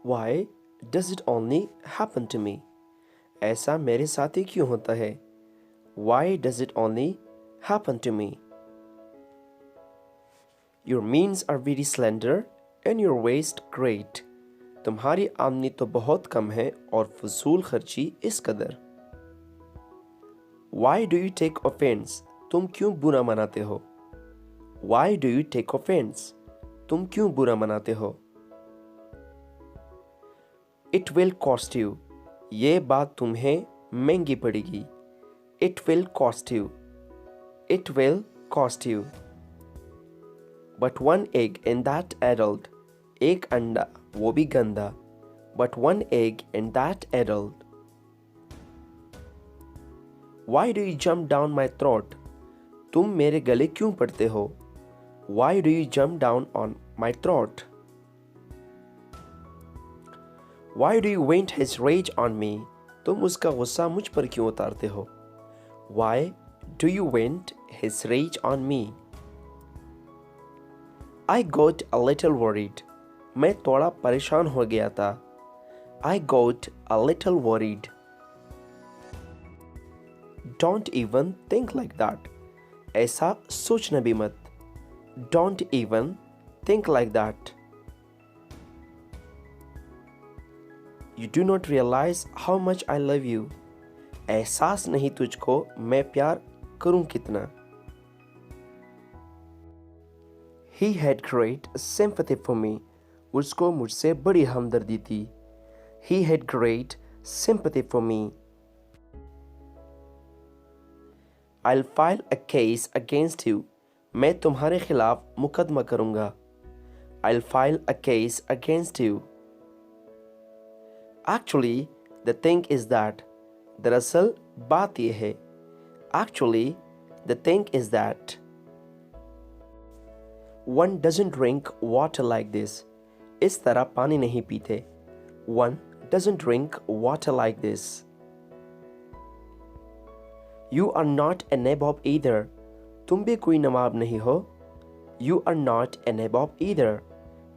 Why does it only happen to me? ऐसा मेरे साथ ही क्यों होता है? Why does it only happen to me? Your means are very slender and your waist great. तुम्हारी आमदनी तो बहुत कम है और फजूल खर्ची इस कदर. Why do you take offense? तुम क्यों बुरा मनाते हो? Why do you take offense? तुम क्यों बुरा मनाते हो? It will cost you. ये बात तुम्हें महंगी पड़ेगी. It will cost you. It will cost you. But one egg in that adult. एक अंडा वो भी गंदा. But one egg in that adult. Why do you jump down my throat? तुम मेरे गले क्यों पड़ते हो? Why do you jump down on my throat? Why do you vent his rage on me? तुम उसका गुस्सा मुझ पर क्यों उतारते हो? Why do you vent his rage on me? I got a little worried. मैं थोड़ा परेशान हो गया था. I got a little worried. Don't even think like that. ऐसा सोचना भी मत. Don't even think like that. You do not realize how much I love you. एहसास नहीं तुझको मैं प्यार करूं कितना. He had great sympathy for me. उसको मुझसे बड़ी हमदर्दी थी. He had great sympathy for me. I'll file a case against you. मैं तुम्हारे खिलाफ मुकदमा करूंगा. I'll file a case against you. Actually, the thing is that. दरअसल बात यह है. Actually, the thing is that. One doesn't drink water like this. इस तरह पानी नहीं पीते. One doesn't drink water like this. You are not a nabob either. तुम भी कोई नवाब नहीं हो. You are not a nabob either.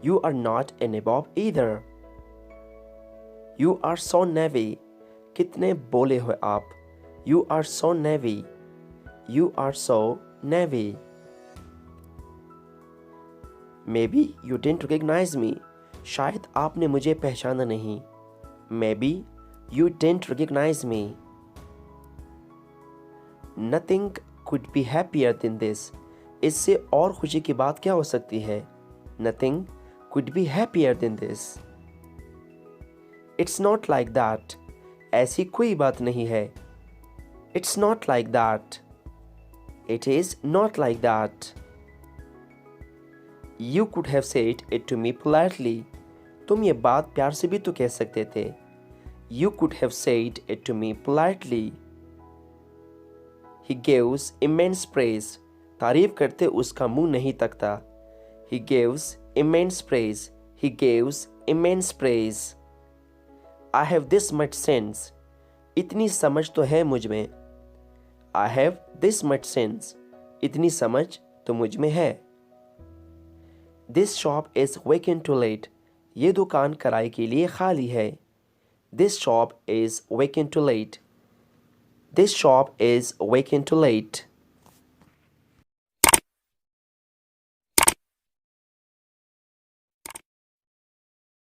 You are not a nabob either. You are so navy. कितने बोले हो आप. You are so navy. You are so navy. Maybe you didn't recognize me. शायद आपने मुझे पहचाना नहीं. Maybe you didn't recognize me. Nothing could be happier than this. इससे और खुशी की बात क्या हो सकती है? Nothing could be happier than this. It's not like that. ऐसी कोई बात नहीं है. It's not like that. It is not like that. You could have said it to me politely. तुम ये बात प्यार से भी तो कह सकते थे. You could have said it to me politely. He gives immense praise. तारीफ करते उसका मुंह नहीं तकता. He gives immense praise. He gives immense praise. I have this much sense. इतनी समझ तो है मुझ में. I have this much sense. इतनी समझ तो मुझ में है. This shop is vacant to let. ये दुकान किराए के लिए खाली है. This shop is vacant to let. This shop is vacant to let.